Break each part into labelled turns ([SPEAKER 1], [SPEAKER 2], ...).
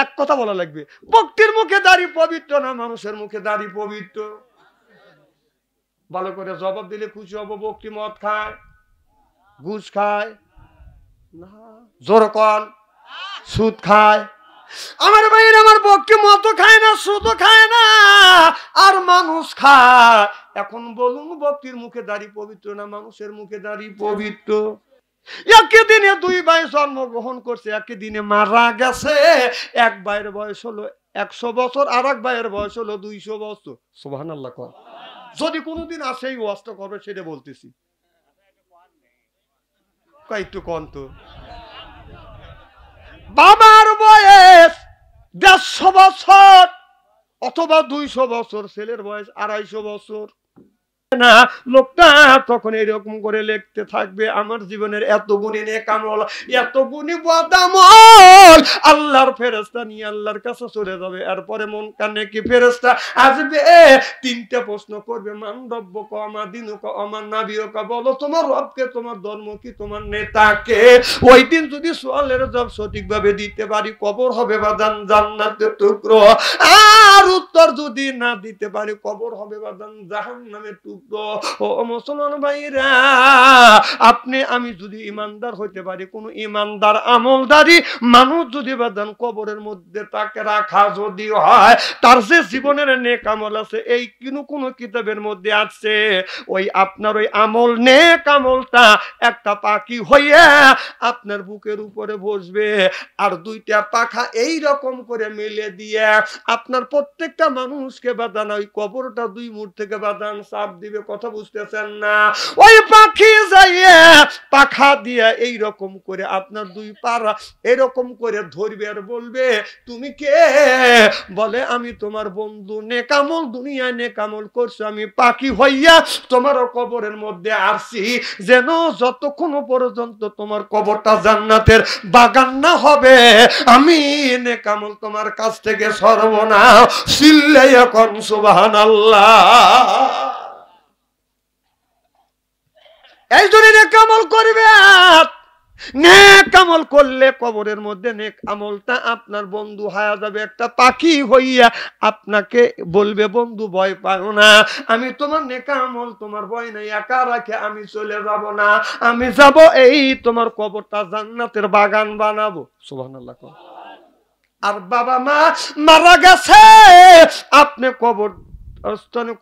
[SPEAKER 1] এক কথা বলা লাগবে, বক্তির মুখে দাড়ি পবিত্র না মানুষের মুখে দাড়ি পবিত্র? ভালো করে জবাব দিলে খুশি হব। বক্তি মদ খায়, ঘুষ খায় না, জোর কন সুদ খায়? আমার ভাইয়ের, আমার বক্তি মদ খায় না, সুদও খায় না, আর মানুষ খায়। এখন বলুন, বক্তির মুখে দাড়ি পবিত্র না মানুষের মুখে দাড়ি পবিত্র? একই দিনে দুই ভাই জন্মগ্রহণ করছে, একই দিনে মারা গেছে। এক ভাইয়ের বয়স হলো 100 বছর, আর এক ভাইয়ের বয়স হলো 200 বছর। সুবহানাল্লাহ। যদি কোনোদিন আসে এই ওয়াজটা করবে, সেটা বলতেছি। একটু কন তো। বাবার বয়স 150 বছর অথবা 200 বছর, ছেলের বয়স 250 বছর না। লোকটা তখন এরকম করে লিখতে থাকবে, আমার জীবনের এত গুণী নেক আমল, এত গুণী বদ আমল, আল্লাহর ফেরেশতা নিয়ে আল্লাহর কাছে চলে যাবে। এরপরে মন কানে কি ফেরেশতা আসবে, 3টা প্রশ্ন করবে, মান রব্বুকা ওয়া দীনুকা ওয়া নাবিয়ুকা, বলো তোমার রবকে, তোমার ধর্ম কি, তোমার নেতাকে। ওই দিন যদি সওয়ালের জবাব সঠিকভাবে দিতে পারি, কবর হবে বাদান জান্নাতের টুকরো। আর উত্তর যদি না দিতে পারি, কবর হবে বাদান জাহান্নামের টুকরো। ও মুসলমান ভাইরা, আপনি আমি যদি ইমানদার হইতে পারি, কোন ইমানদার আমলদারি মানুষ যদি বাদান কবরের মধ্যে তাকে রাখা যদি হয়, তার যে জীবনের নেক আমল আছে, এই কোন কিতাবের মধ্যে আছে, ওই আপনার ওই আমল নেক আমলটা একটা পাখি হইয়া আপনার বুকের উপরে বসবে, আর 2টা পাখা এই রকম করে মিলে দিয়ে আপনার প্রত্যেকটা মানুষকে বাদান ওই কবরটা 2 মুঠ থেকে বাদান চাপ দিবে। কথা বুঝতেছেন না? ওই পাখি যাইয়া পাখা দিয়ে এই রকম করে আপনার 2 পা এরকম করে ধরবে আর বলবে, তুমি কে? বলে, আমি তোমার বন্ধু, নেকামল, দুনিয়ায় নেকামল করছো, আমি পাখি হইয়া তোমার কবরের মধ্যে আসছি, যেন যতক্ষণ পর্যন্ত তোমার কবরটা জান্নাতের বাগান না হবে, আমি নেকামল তোমার কাছ থেকে সরব না। চিল্লাইয়া কোন সুবহানাল্লাহ। এই জন্য নেক আমল করবে। নেক আমল করলে কবরের মধ্যে নেক আমলটা আপনার বন্ধু হয়ে যাবে, একটা পাখি হইয়া আপনাকে বলবে, বন্ধু ভয় পাও না, আমি তোমার নেক আমল, তোমার ভয় নাই, একা রাখে আমি চলে যাব না, আমি যাব, এই তোমার কবরটা জান্নাতের বাগান বানাবো। সুবহানাল্লাহ। আর বাবা মা মারা গেছে, আপনি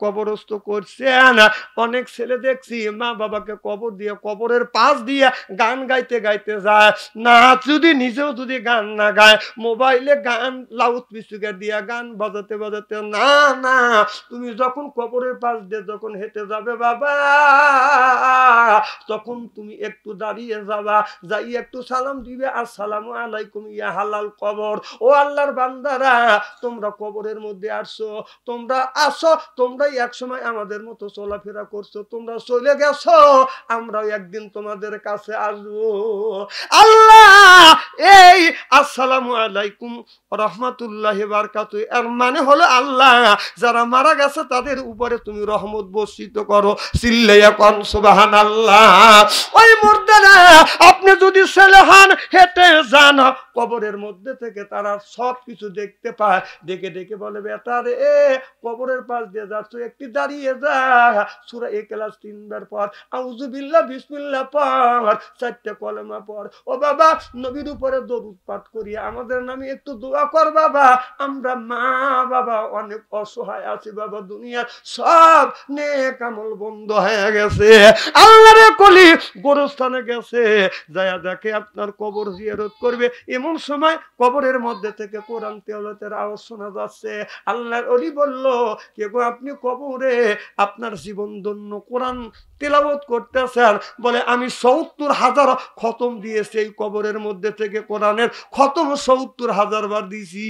[SPEAKER 1] কবরস্থ করছেন। অনেক ছেলে দেখছি মা বাবাকে কবর দিয়ে, কবরের পাশ দিয়ে গান গাইতে গাইতে যায় না। যদি নিজেও যদি গান না গায়, মোবাইলে গান লাউড স্পিকার দিয়ে গান বাজাতে বাজাতে, না না, তুমি যখন কবরের পাশ দিয়ে যখন হেঁটে যাবে বাবা, তখন তুমি একটু দাঁড়িয়ে যাবা, যাই একটু সালাম দিবে, আসসালামু আলাইকুম ইয়া হালাল কবর। ও আল্লাহর বান্দারা, তোমরা কবরের মধ্যে আসছো, তোমরা আসো, তোমরাই একসময় আমাদের মতো চলাফেরা করছো, তোমরা চলে গেছো, আমরাও একদিন তোমাদের কাছে আসবো। আল্লাহ এই আসসালামু আলাইকুম রাহমাতুল্লাহি ওয়া বারাকাতুহু এর মানে হলো, আল্লাহ যারা মারা গেছে তাদের উপরে তুমি রহমত বর্ষিত করো। চিল্লাইয়া কোন সুবহানাল্লাহ। ওই মুর্দারা, আপনি যদি ছেলে হন, হেঁটে যান, কবরের মধ্যে থেকে তারা সব কিছু দেখতে পায়, দেখে দেখে বলে, বেটা রে, কবরের পাশ দিয়ে যাচ্ছ, একটু দাঁড়িয়ে যা, সূরা ইখলাস 3 বার পর, আউযু বিল্লাহ বিসমিল্লাহ পর, 4টা কলেমা পর, ও বাবা নবীর উপরে দরুদ পাঠ করিয়া আমাদের নামে একটু দোয়া কর বাবা, আমরা মা বাবা অনেক অসহায় আছি বাবা, দুনিয়ার সব নেক আমল বন্ধ হয়ে গেছে। আল্লাহর কলি গোরস্থানে গেছে, যায়া দেখে আপনার কবর জিয়ারত করবে, এমন সময় কবরের মধ্যে থেকে কোরআন তেলাওয়াতের আওয়াজ শোনা যাচ্ছে। আল্লাহর ওলি বলল, কে গো, আপনি কবরে আপনার জীবন ধন্য কোরআন তেলাওয়াত করতেছেন? বলে, আমি ৭০,০০০ খতম দিয়েছি, এই কবরের মধ্যে থেকে কোরআনের খতম ৭০,০০০ বার দিয়েছি।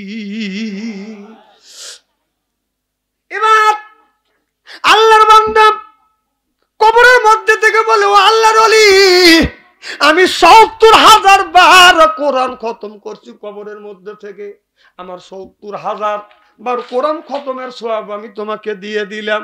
[SPEAKER 1] এবার আল্লাহর বান্দা কবরের মধ্যে থেকে বলে, ও আল্লাহর ওলি, আমি ৭০,০০০ বার কোরআন খতম করছি কবরের মধ্যে থেকে, আমার ৭০,০০০ বার কোরআন খতমের সওয়াব আমি তোমাকে দিয়ে দিলাম।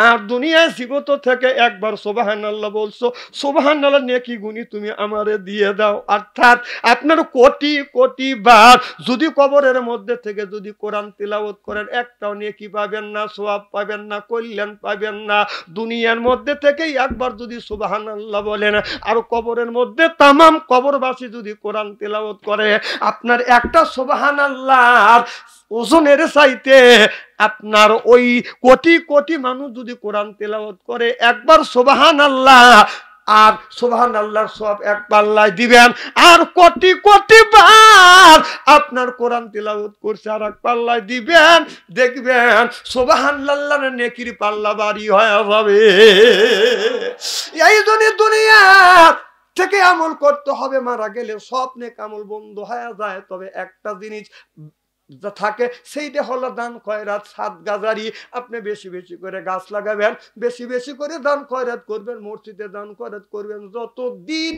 [SPEAKER 1] আর দুনিয়ায় জীবিত থেকে একবার সুবহানাল্লাহ বলছো, সুবহানাল্লাহ নেকি গুনি তুমি আমারে দিয়ে দাও। অর্থাৎ আপনার কোটি কোটি বার যদি কবরের মধ্যে থেকে যদি কোরআন তিলাওয়াত করেন একটাও নেকি পাবেন না, সওয়াব পাবেন না, কল্যাণ পাবেন না। দুনিয়ার মধ্যে থেকেই একবার যদি সুবহানাল্লাহ বলেন আর কবরের মধ্যে তামাম কবরবাসী যদি কোরআন তিলাওয়াত করে, আপনার একটা সুবহানাল্লাহ ওজনের চাইতে আপনার ওই কোটি কোটি মানুষ যদি কোরআন তেলাওয়াত করে একবার সুবহানাল্লাহ, আর সুবহানাল্লাহর সওয়াব এক পাল্লায় দিবেন, আর কোটি কোটি বার আপনার কোরআন তেলাওয়াত করছে আর এক পাল্লায় দিবেন, দেখবেন সুবহানাল্লাহর নেকির পাল্লা ভারী হয়ে যাবে। এই জন্য দুনিয়া থেকে আমল করতে হবে, মারা গেলে সব নেক আমল বন্ধ হয়ে যায়। তবে একটা জিনিস থাকে, সেইটা হলো দান খয়রাত, সাদকা জারি। আপনি বেশি বেশি করে গাছ লাগাবেন, বেশি বেশি করে দান খয়রাত করবেন, মসজিদে দান খয়রাত করবেন। যতদিন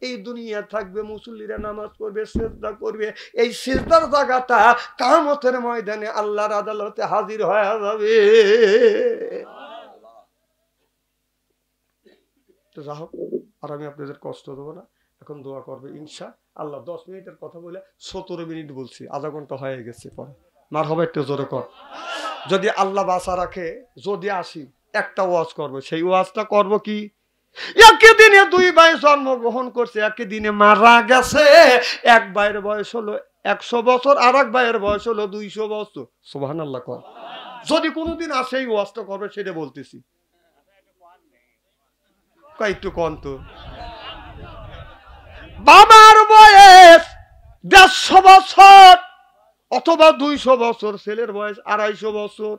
[SPEAKER 1] এই দুনিয়া থাকবে মুসল্লিরা নামাজ পড়বে, সিজদা করবে, এই সিজদার জায়গাটা কিয়ামতের ময়দানে আল্লাহর আদালতে হাজির হয়ে যাবে। তো যাই হোক, আর আমি আপনাদের কষ্ট দেবো না, এখন দোয়া করবে ইনশা আল্লাহ। 10 মিনিটের কথা বলে 17 মিনিট বলছি, আধা ঘন্টা হয়ে গেছে। পরে মার হবে একটু জোরে কর। যদি আল্লাহ বাঁচা রাখে, যদি আসি একটা ওয়াজ করবো, সেই ওয়াজটা করবো কি, একই দিনে 2 ভাই জন্মগ্রহণ করছে, একই দিনে মারা গেছে। এক ভাইয়ের বয়স হলো 100 বছর, আর এক ভাইয়ের বয়স হলো 200 বছর। সুবহানাল্লাহ কর। যদি কোনোদিন আসে এই ওয়াজটা করবে, সেটা বলতেছি। একটু কন তো। বাবার বয়স 150 বছর অথবা 200 বছর, ছেলের বয়স 250 বছর।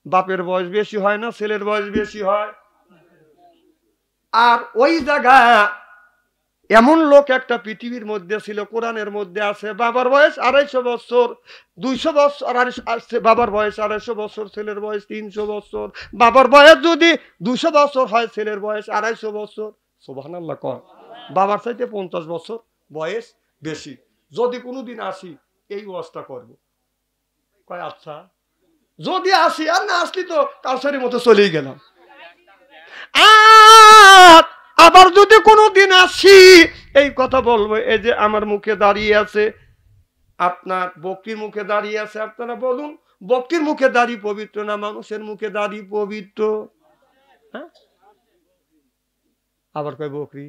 [SPEAKER 1] বাপের বয়স বেশি হয় না, ছেলের বয়স বেশি হয়। আর ওই জায়গা এমন লোক একটা পৃথিবীর মধ্যে ছিল, কোরআনের মধ্যে আছে, বাবার বয়স 250 বছর, 200 বছর, বাবার বয়স 250 বছর, ছেলের বয়স 300 বছর। বাবার বয়স যদি 200 বছর হয়, ছেলের বয়স 250 বছর। সুবহানাল্লাহ কর। বাবার চাইতে 50 বছর বয়স বেশি। যদি কোনোদিন আসি এই ওয়াজটা করবো। কয় আচ্ছা, যদি আসি, আর না আসলি তো কালসারির মতো চলেই গেলাম। আবার যদি কোনোদিন আসি এই কথা বলবো, এই যে আমার মুখে দাঁড়িয়ে আছে, আপনার বক্তির মুখে দাঁড়িয়ে আছে, আপনারা বলুন বক্তির মুখে দাঁড়ি পবিত্র না মানুষের মুখে দাঁড়ি পবিত্র? হ্যাঁ, আবার কয় বকরি।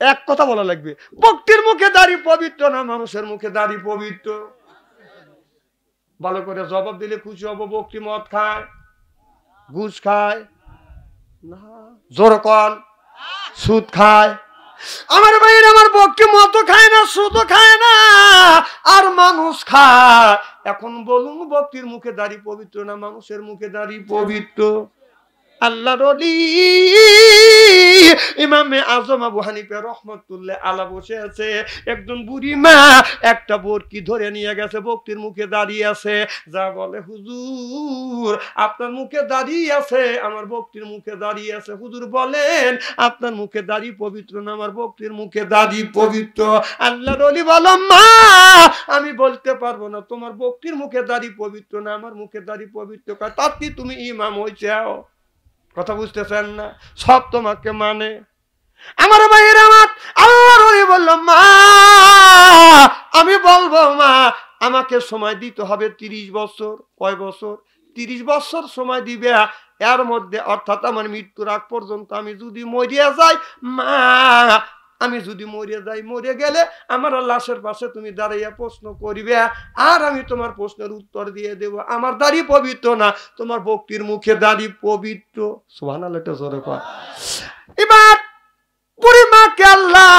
[SPEAKER 1] এক কথা বলা লাগবে, বক্তির মুখে দাঁড়ি পবিত্র না মানুষের মুখে দাঁড়ি পবিত্র? ভালো করে জবাব দিলে খুশি হব। বক্তি মদ খায়, ঘুষ খায় না, জোর কন, সুদ খায়। আমার ভাইয়ের, আমার বক্তি মদ খায় না, সুদ খায় না, আর মানুষ খায়। এখন বলুন বক্তির মুখে দাঁড়ি পবিত্র না মানুষের মুখে দাঁড়ি পবিত্র? আল্লাহর ওলি ইমামে আজম আবু হানিফা রাহমাতুল্লাহ আলাইহি বসে আছে। একজন বুড়ি মা একটা বরকি ধরে নিয়ে গেছে, বক্তির মুখে দাঁড়িয়ে আছে। যা বলে, হুজুর আপনার মুখে দাঁড়িয়ে আছে, আমার বক্তির মুখে দাঁড়িয়ে আছে। হুজুর বলেন আপনার মুখে দাঁড়ি পবিত্র না আমার বক্তির মুখে দাঁড়ি পবিত্র? আল্লাহর ওলি বলো, মা আমি বলতে পারবো না তোমার বক্তির মুখে দাঁড়ি পবিত্র না আমার মুখে দাঁড়ি পবিত্র। তাতে তুমি ইমাম হইছাও। কথা বুঝতেছেন না? সব তোমাকে মানে। আমার ভাইয়ের, আমার আল্লাহর ওলি বলল, মা আমি বলবো মা আমাকে সময় দিতে হবে 30 বছর। কয় বছর? 30 বছর সময় দিবে। এর মধ্যে অর্থাৎ আমার মৃত্যুর আগ পর্যন্ত আমি যদি মরিয়া যাই, মা আমি যদি মরে যাই, মরে গেলে আমার লাশের পাশে তুমি দাঁড়াইয়া প্রশ্ন করিবে, আর আমি তোমার প্রশ্নের উত্তর দিয়ে দেব। আমার দাড়ি পবিত্র না তোমার বক্তির মুখে দাড়ি পবিত্র? সুবহানাল্লাহ জোরে কর। এবার বুড়ি মাকে আল্লাহ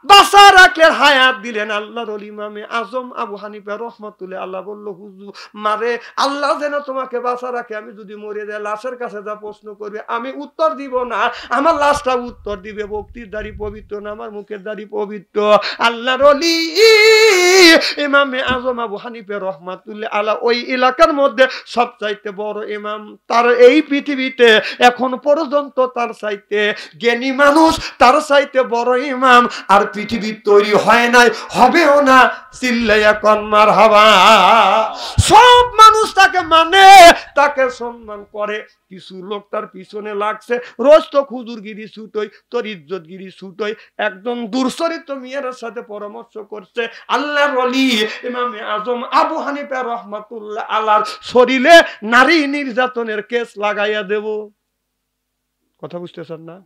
[SPEAKER 1] বাঁচা রাখলেন, হায়াত দিলেন। আল্লাহর ওলি ইমামে আজম আবু হানিফা রাহমাতুল্লাহ আল্লাহ বলল, হুজুর মারে আল্লাহ যেন তোমাকে বাঁচা রাখে, আমি যদি মরে যাই লাশের কাছে যা প্রশ্ন করবে আমি উত্তর দিব না, আমার লাশটা উত্তর দিবে বক্তির দাড়ি পবিত্র না আমার মুখের দাড়ি পবিত্র? আল্লাহর ওলি ইমামে আজম আবু হানিফা রাহমাতুল্লাহ আল্লাহ ওই এলাকার মধ্যে সবচাইতে বড় ইমাম। তার এই পৃথিবীতে এখন পর্যন্ত তার চাইতে জ্ঞানী মানুষ, তার চাইতে বড় ইমাম আর পৃথিবীর তৈরি হয় নাই, হবেও না। চিল্লাইয়া কন মারহাবা। সব মানুষ তাকে মানে, তাকে সম্মান করে। কিছু লোক তার পিছনে লাগছে, রোজ তো হুজুরগিরি ছুটোই, তোর ইজ্জতগিরি ছুটোই। একজন দুর্চরিত্র মেয়ের সাথে পরামর্শ করছে আল্লাহর ওলি ইমামে আজম আবু হানিফা রহমাতুল্লাহ আলার শরীরে নারী নির্যাতনের কেস লাগাইয়া দেব। কথা বুঝতেছেন না?